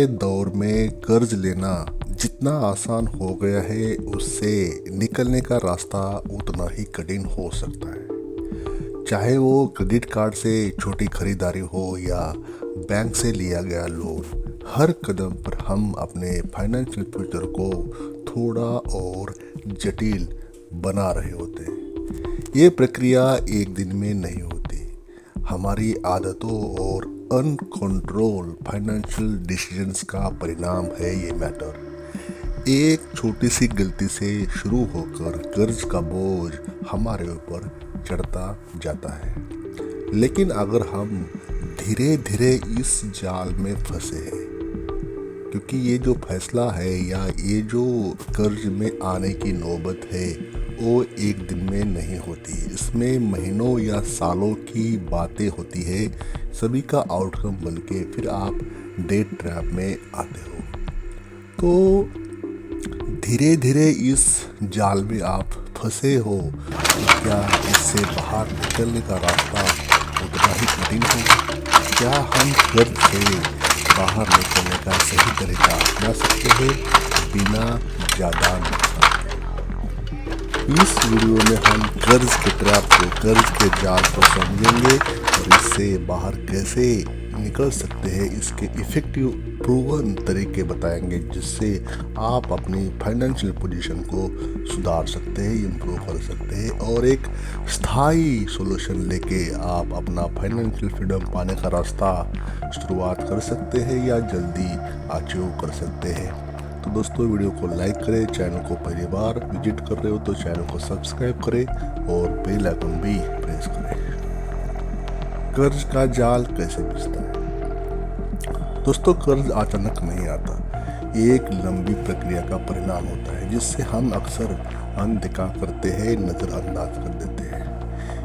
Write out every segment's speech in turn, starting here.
के दौर में कर्ज लेना जितना आसान हो गया है, उससे निकलने का रास्ता उतना ही कठिन हो सकता है। चाहे वो क्रेडिट कार्ड से छोटी खरीदारी हो या बैंक से लिया गया लोन, हर कदम पर हम अपने फाइनेंशियल फ्यूचर को थोड़ा और जटिल बना रहे होते हैं। ये प्रक्रिया एक दिन में नहीं होती। हमारी आदतों और अनकंट्रोल फाइनेंशियल डिसीजंस का परिणाम है ये मैटर। एक छोटी सी गलती से शुरू होकर कर्ज का बोझ हमारे ऊपर चढ़ता जाता है। लेकिन अगर हम धीरे धीरे इस जाल में फंसे हैं, क्योंकि ये जो फैसला है या ये जो कर्ज में आने की नौबत है वो एक दिन में नहीं होती। इसमें महीनों या सालों की बातें होती है। सभी का आउटकम बनके फिर आप डेट ट्रैप में आते हो। तो धीरे धीरे इस जाल में आप फंसे हो, तो क्या इससे बाहर निकलने का रास्ता उतना ही कठिन होगा? क्या हम कर्ज से बाहर निकलने का सही तरीका अपना सकते हैं बिना ज़्यादा नुकसान? इस वीडियो में हम कर्ज के ट्रैप को, कर्ज के जाल को समझेंगे और इससे बाहर कैसे निकल सकते हैं। इसके इफ़ेक्टिव प्रूवन तरीके बताएंगे जिससे आप अपनी फाइनेंशियल पोजीशन को सुधार सकते हैं, इम्प्रूव कर सकते हैं और एक स्थायी सॉल्यूशन लेके आप अपना फाइनेंशियल फ्रीडम पाने का रास्ता शुरुआत कर सकते हैं या जल्दी अचीव कर सकते हैं। तो दोस्तों, वीडियो को लाइक करें, चैनल को पहली बार विजिट कर रहे हो तो चैनल को सब्सक्राइब करें और बेल आइकन भी प्रेस करें। कर्ज का जाल कैसे बिछता है? दोस्तों, कर्ज अचानक नहीं आता। एक लंबी प्रक्रिया का परिणाम होता है जिससे हम अक्सर अनदेखा करते हैं, नज़रअंदाज कर देते हैं।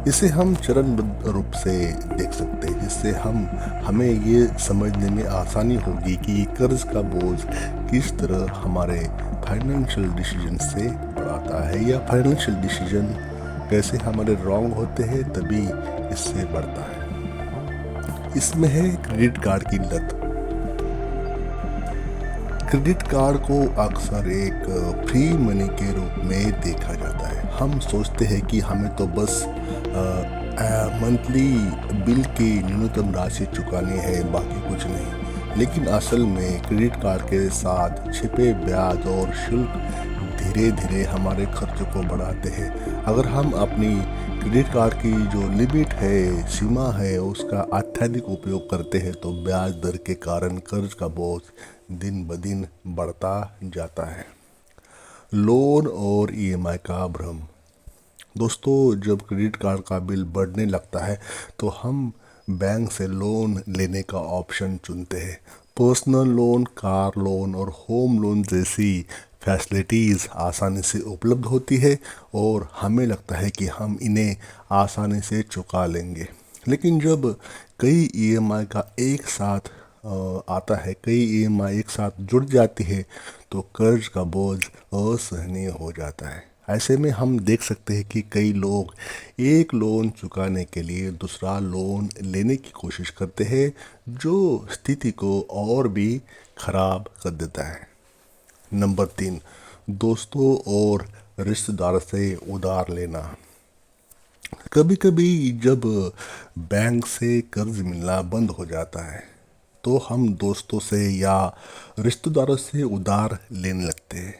इसे हम चरणबद्ध रूप से देख सकते हैं जिससे हमें ये समझने में आसानी होगी कि कर्ज का बोझ किस तरह हमारे फाइनेंशियल डिसीजन से बढ़ाता है या फाइनेंशियल डिसीजन कैसे हमारे रॉन्ग होते हैं तभी इससे बढ़ता है। इसमें है क्रेडिट कार्ड की लत। क्रेडिट कार्ड को अक्सर एक फ्री मनी के रूप में देखा जाता है। हम सोचते हैं कि हमें तो बस मंथली बिल की न्यूनतम राशि चुकानी है, बाकी कुछ नहीं। लेकिन असल में क्रेडिट कार्ड के साथ छिपे ब्याज और शुल्क धीरे धीरे हमारे खर्चों को बढ़ाते हैं। अगर हम अपनी क्रेडिट कार्ड की जो लिमिट है, सीमा है, उसका अत्यधिक उपयोग करते हैं तो ब्याज दर के कारण कर्ज का बोझ दिन ब दिन बढ़ता जाता है। लोन और ईएमआई का भ्रम। दोस्तों, जब क्रेडिट कार्ड का बिल बढ़ने लगता है तो हम बैंक से लोन लेने का ऑप्शन चुनते हैं। पर्सनल लोन, कार लोन और होम लोन जैसी फैसिलिटीज़ आसानी से उपलब्ध होती है और हमें लगता है कि हम इन्हें आसानी से चुका लेंगे। लेकिन जब कई ईएमआई का एक साथ आता है, कई ईएमआई एक साथ जुड़ जाती है तो कर्ज का बोझ असहनीय हो जाता है। ऐसे में हम देख सकते हैं कि कई लोग एक लोन चुकाने के लिए दूसरा लोन लेने की कोशिश करते हैं, जो स्थिति को और भी खराब कर देता है। नंबर 3, दोस्तों और रिश्तेदार से उधार लेना। कभी कभी जब बैंक से कर्ज मिलना बंद हो जाता है तो हम दोस्तों से या रिश्तेदारों से उधार लेने लगते हैं।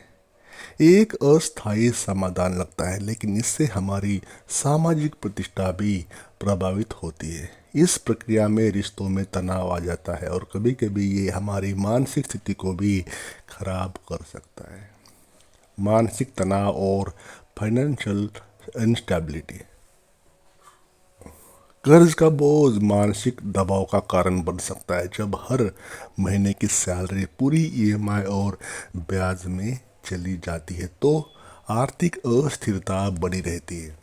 एक अस्थायी समाधान लगता है, लेकिन इससे हमारी सामाजिक प्रतिष्ठा भी प्रभावित होती है। इस प्रक्रिया में रिश्तों में तनाव आ जाता है और कभी कभी ये हमारी मानसिक स्थिति को भी खराब कर सकता है। मानसिक तनाव और फाइनेंशियल इंस्टेबिलिटी। कर्ज का बोझ मानसिक दबाव का कारण बन सकता है। जब हर महीने की सैलरी पूरी ईएमआई और ब्याज में चली जाती है तो आर्थिक अस्थिरता बनी रहती है।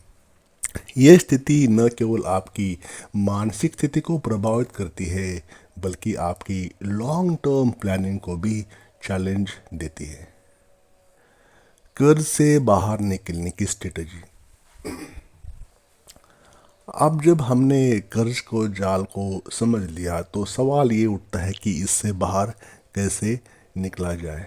यह स्थिति न केवल आपकी मानसिक स्थिति को प्रभावित करती है बल्कि आपकी लॉन्ग टर्म प्लानिंग को भी चैलेंज देती है। कर्ज से बाहर निकलने की स्ट्रेटजी। अब जब हमने कर्ज को जाल को समझ लिया तो सवाल ये उठता है कि इससे बाहर कैसे निकला जाए।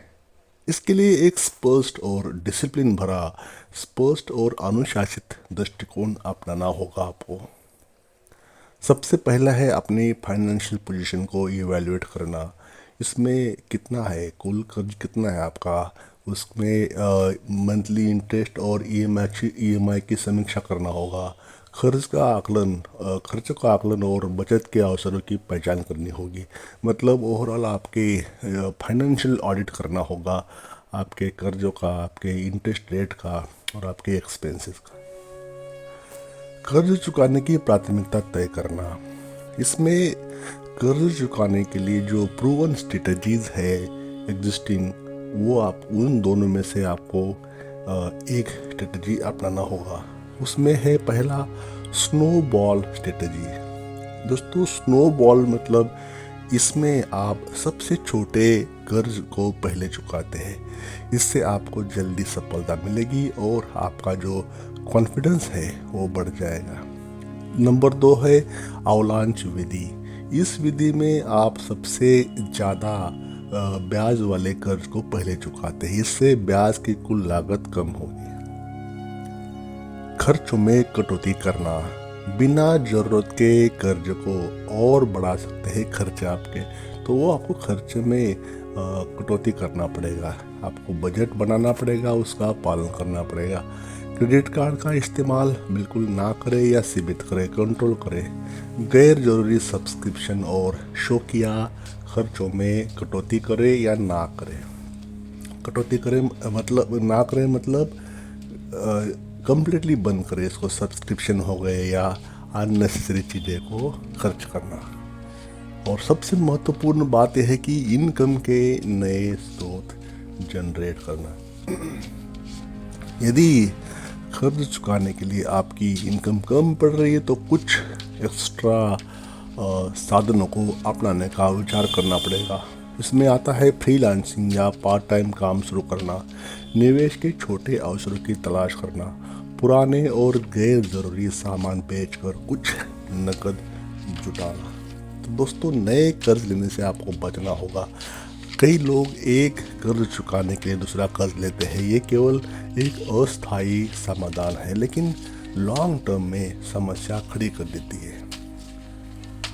इसके लिए एक स्पष्ट और डिसिप्लिन भरा, स्पष्ट और अनुशासित दृष्टिकोण अपनाना होगा आपको। सबसे पहला है अपनी फाइनेंशियल पोजीशन को इवैल्यूएट करना। इसमें कितना है, कुल कर्ज कितना है आपका, उसमें मंथली इंटरेस्ट और ईएमआई की समीक्षा करना होगा। खर्च का आकलन और बचत के अवसरों की पहचान करनी होगी। मतलब ओवरऑल आपके फाइनेंशियल ऑडिट करना होगा, आपके कर्जों का, आपके इंटरेस्ट रेट का और आपके एक्सपेंसेस का। कर्ज चुकाने की प्राथमिकता तय करना। इसमें कर्ज चुकाने के लिए जो प्रूवन स्ट्रेटजीज है एग्जिस्टिंग, वो आप उन दोनों में से आपको एक स्ट्रेटजी अपनाना होगा। उसमें है पहला स्नोबॉल स्ट्रेटजी। दोस्तों स्नोबॉल मतलब इसमें आप सबसे छोटे कर्ज को पहले चुकाते हैं। इससे आपको जल्दी सफलता मिलेगी और आपका जो कॉन्फिडेंस है वो बढ़ जाएगा। नंबर 2 है अवलांच विधि। इस विधि में आप सबसे ज़्यादा ब्याज वाले कर्ज को पहले चुकाते हैं। इससे ब्याज की कुल लागत कम होगी। खर्चों में कटौती करना। बिना जरूरत के कर्ज को और बढ़ा सकते हैं खर्चे आपके, तो वो आपको खर्च में कटौती करना पड़ेगा। आपको बजट बनाना पड़ेगा, उसका पालन करना पड़ेगा। क्रेडिट कार्ड का इस्तेमाल बिल्कुल ना करें या सीमित करें, कंट्रोल करें। गैर जरूरी सब्सक्रिप्शन और शौकिया खर्चों में कटौती करें या ना करें। कटौती करें मतलब ना करें मतलब कंप्लीटली बंद करें इसको। सब्सक्रिप्शन हो गए या अननेसेसरी चीज़ें को खर्च करना। और सबसे महत्वपूर्ण बात यह है कि इनकम के नए स्रोत जनरेट करना। यदि कर्ज चुकाने के लिए आपकी इनकम कम पड़ रही है तो कुछ एक्स्ट्रा साधनों को अपनाने का विचार करना पड़ेगा। इसमें आता है फ्रीलांसिंग या पार्ट टाइम काम शुरू करना, निवेश के छोटे अवसरों की तलाश करना, पुराने और गैर ज़रूरी सामान बेचकर कुछ नकद जुटाना। तो दोस्तों नए कर्ज लेने से आपको बचना होगा। कई लोग एक कर्ज चुकाने के लिए दूसरा कर्ज लेते हैं। ये केवल एक अस्थायी समाधान है, लेकिन लॉन्ग टर्म में समस्या खड़ी कर देती है।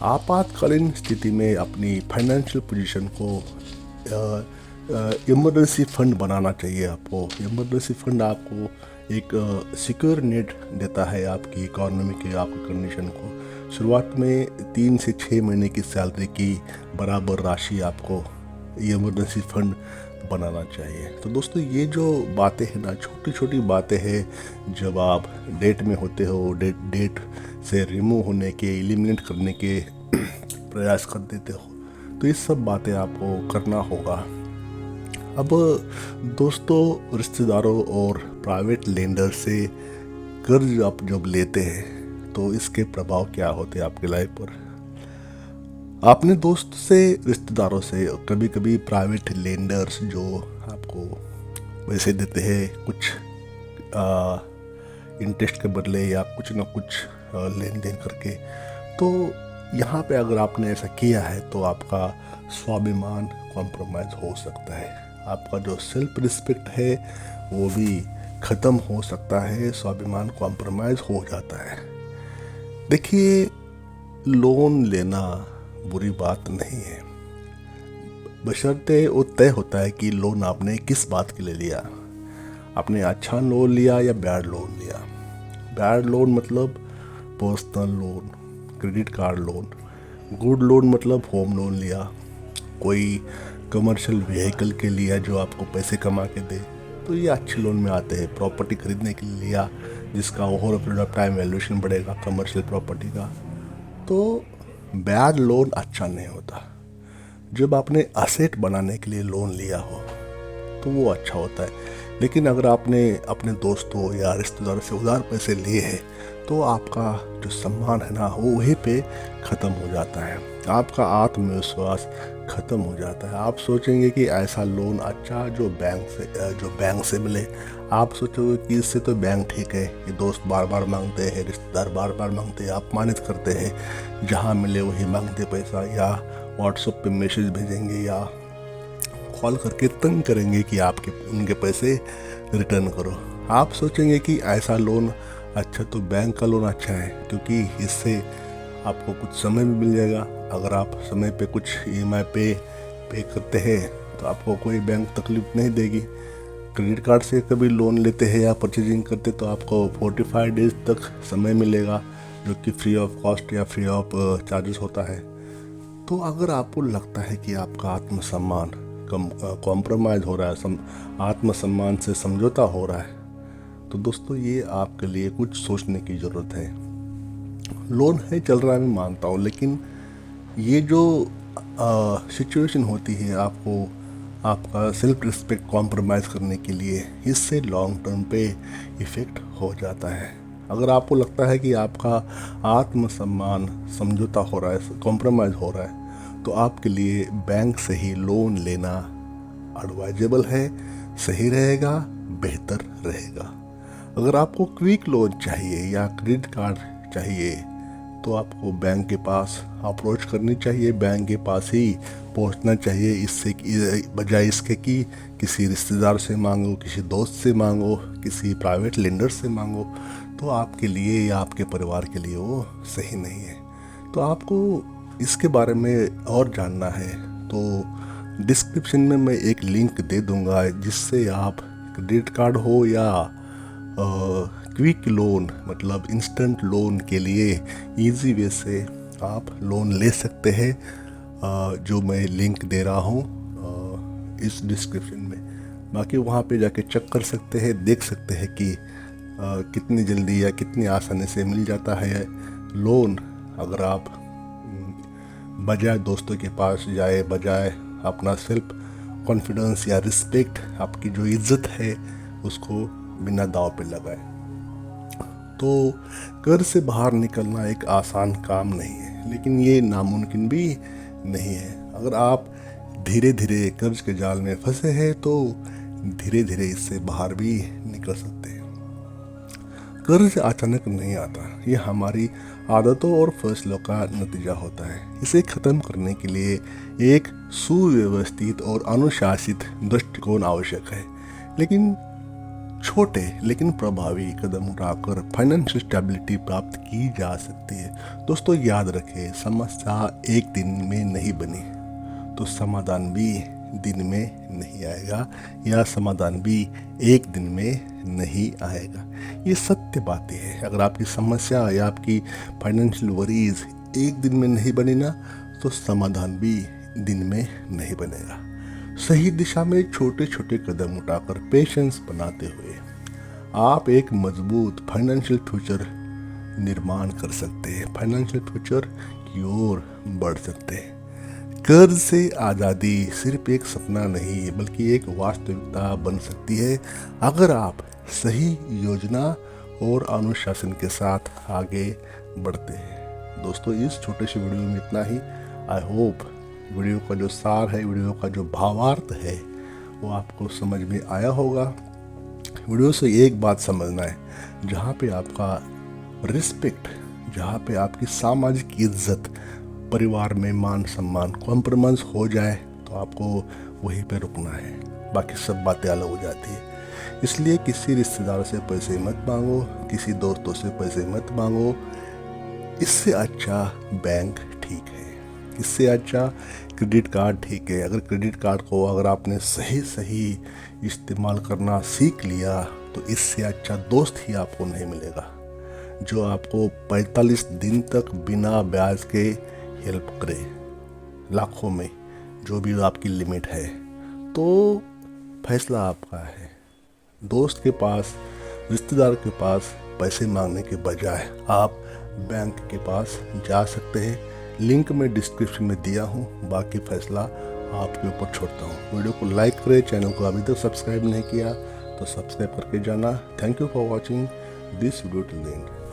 आपातकालीन स्थिति में अपनी फाइनेंशियल पोजीशन को इमरजेंसी फंड बनाना चाहिए आपको। इमरजेंसी फंड आपको एक सिक्योर नेट देता है आपकी इकोनॉमी के, आपकी कंडीशन को। शुरुआत में 3 से 6 महीने की सैलरी की बराबर राशि आपको इमरजेंसी फंड बनाना चाहिए। तो दोस्तों ये जो बातें हैं ना, छोटी छोटी बातें हैं, जब आप डेट में होते हो, डेट से रिमूव होने के, एलिमिनेट करने के प्रयास कर देते हो, तो ये सब बातें आपको करना होगा। अब दोस्तों रिश्तेदारों और प्राइवेट लेंडर से कर्ज आप जब लेते हैं तो इसके प्रभाव क्या होते हैं आपकी लाइफ पर। अपने दोस्त से, रिश्तेदारों से, कभी कभी प्राइवेट लेंडर्स जो आपको पैसे देते हैं कुछ इंटरेस्ट के बदले या कुछ ना कुछ लेन देन करके, तो यहाँ पे अगर आपने ऐसा किया है तो आपका स्वाभिमान कॉम्प्रोमाइज़ हो सकता है। आपका जो सेल्फ रिस्पेक्ट है वो भी ख़त्म हो सकता है, स्वाभिमान कॉम्प्रोमाइज़ हो जाता है। देखिए लोन लेना बुरी बात नहीं है, बशर्ते वो तय होता है कि लोन आपने किस बात के लिए लिया। आपने अच्छा लोन लिया या बैड लोन लिया। बैड लोन मतलब personal loan, credit card loan. Good loan मतलब होम लोन लिया, कोई कमर्शियल व्हीकल के लिया जो आपको पैसे कमा के दे, तो ये अच्छे लोन में आते हैं। प्रॉपर्टी खरीदने के लिए लिया जिसका over period of time valuation बढ़ेगा कमर्शियल प्रॉपर्टी का, तो बैड लोन अच्छा नहीं होता। जब आपने असेट बनाने के लिए लोन लिया हो तो वो अच्छा होता है। लेकिन अगर आपने अपने दोस्तों या रिश्तेदारों से उधार पैसे लिए हैं तो आपका जो सम्मान है ना वो वहीं पे ख़त्म हो जाता है, आपका आत्मविश्वास ख़त्म हो जाता है। आप सोचेंगे कि ऐसा लोन अच्छा जो बैंक से मिले। आप सोचोगे कि इससे तो बैंक ठीक है, ये दोस्त बार बार मांगते हैं, रिश्तेदार बार बार मांगते हैं, अपमानित करते हैं, जहाँ मिले वही मांगते पैसा, या व्हाट्सएप पे मैसेज भेजेंगे या कॉल करके तंग करेंगे कि आपके उनके पैसे रिटर्न करो। आप सोचेंगे कि ऐसा लोन अच्छा, तो बैंक का लोन अच्छा है, क्योंकि इससे आपको कुछ समय भी मिल जाएगा। अगर आप समय पे कुछ EMI पे करते हैं तो आपको कोई बैंक तकलीफ नहीं देगी। क्रेडिट कार्ड से कभी लोन लेते हैं या परचेजिंग करते तो आपको 45 डेज तक समय मिलेगा, जो कि फ्री ऑफ कॉस्ट या फ्री ऑफ चार्जेस होता है। तो अगर आपको लगता है कि आपका आत्मसम्मान कॉम्प्रोमाइज़ हो रहा है, आत्मसम्मान से समझौता हो रहा है, तो दोस्तों ये आपके लिए कुछ सोचने की ज़रूरत है। लोन है चल रहा है, मैं मानता हूँ, लेकिन ये जो सिचुएशन होती है आपका सेल्फ रिस्पेक्ट कॉम्प्रोमाइज़ करने के लिए, इससे लॉन्ग टर्म पे इफ़ेक्ट हो जाता है। अगर आपको लगता है कि आपका आत्मसम्मान समझौता हो रहा है, कॉम्प्रोमाइज़ हो रहा है, तो आपके लिए बैंक से ही लोन लेना एडवाइजेबल है, सही रहेगा, बेहतर रहेगा। अगर आपको क्विक लोन चाहिए या क्रेडिट कार्ड चाहिए तो आपको बैंक के पास अप्रोच करनी चाहिए, बैंक के पास ही पहुंचना चाहिए, इससे बजाय इसके कि किसी रिश्तेदार से मांगो, किसी दोस्त से मांगो, किसी प्राइवेट लेंडर से मांगो, तो आपके लिए या आपके परिवार के लिए वो सही नहीं है। तो आपको इसके बारे में और जानना है तो डिस्क्रिप्शन में मैं एक लिंक दे दूंगा, जिससे आप क्रेडिट कार्ड हो या क्विक लोन मतलब इंस्टेंट लोन के लिए इजी वे से आप लोन ले सकते हैं, जो मैं लिंक दे रहा हूँ इस डिस्क्रिप्शन में। बाकी वहाँ पे जाके चेक कर सकते हैं, देख सकते हैं कि कितनी जल्दी या कितनी आसानी से मिल जाता है लोन। अगर आप बजाय दोस्तों के पास जाए, बजाय अपना सेल्फ कॉन्फिडेंस या रिस्पेक्ट, आपकी जो इज्जत है, उसको बिना दाव पे लगाए। तो कर्ज से बाहर निकलना एक आसान काम नहीं है, लेकिन ये नामुमकिन भी नहीं है। अगर आप धीरे धीरे कर्ज के जाल में फंसे हैं तो धीरे धीरे इससे बाहर भी निकल सकते हैं। कर्ज अचानक नहीं आता, ये हमारी आदतों और फैसलों का नतीजा होता है। इसे ख़त्म करने के लिए एक सुव्यवस्थित और अनुशासित दृष्टिकोण आवश्यक है, लेकिन छोटे लेकिन प्रभावी कदम उठाकर फाइनेंशियल स्टेबिलिटी प्राप्त की जा सकती है। दोस्तों याद रखें, समस्या एक दिन में नहीं बनी तो समाधान भी दिन में नहीं आएगा, या समाधान भी एक दिन में नहीं आएगा। ये सत्य बातें हैं। अगर आपकी समस्या या आपकी फाइनेंशियल वरीज एक दिन में नहीं बनी ना, तो समाधान भी दिन में नहीं बनेगा। सही दिशा में छोटे छोटे कदम उठाकर पेशेंस बनाते हुए आप एक मजबूत फाइनेंशियल फ्यूचर निर्माण कर सकते हैं, फाइनेंशियल फ्यूचर की ओर बढ़ सकते हैं। कर्ज से आज़ादी सिर्फ एक सपना नहीं है, बल्कि एक वास्तविकता बन सकती है, अगर आप सही योजना और अनुशासन के साथ आगे बढ़ते हैं। दोस्तों इस छोटे से वीडियो में इतना ही। आई होप वीडियो का जो सार है, वीडियो का जो भावार्थ है, वो आपको समझ में आया होगा। वीडियो से एक बात समझना है, जहाँ पे आपका रिस्पेक्ट, जहाँ पे आपकी सामाजिक इज्जत, परिवार में मान सम्मान कॉम्प्रोमाइज़ हो जाए, तो आपको वहीं पे रुकना है, बाकी सब बातें अलग हो जाती है। इसलिए किसी रिश्तेदार से पैसे मत मांगो, किसी दोस्तों से पैसे मत मांगो। इससे अच्छा बैंक ठीक है, इससे अच्छा क्रेडिट कार्ड ठीक है। अगर क्रेडिट कार्ड को अगर आपने सही इस्तेमाल करना सीख लिया, तो इससे अच्छा दोस्त ही आपको नहीं मिलेगा, जो आपको 45 दिन तक बिना ब्याज के हेल्प करे, लाखों में, जो भी आपकी लिमिट है। तो फैसला आपका है। दोस्त के पास, रिश्तेदार के पास पैसे मांगने के बजाय आप बैंक के पास जा सकते हैं। लिंक मैं डिस्क्रिप्शन में दिया हूँ, बाकी फैसला आपके ऊपर छोड़ता हूँ। वीडियो को लाइक करें, चैनल को अभी तक सब्सक्राइब नहीं किया तो सब्सक्राइब करके जाना। Thank you for watching this video till the end.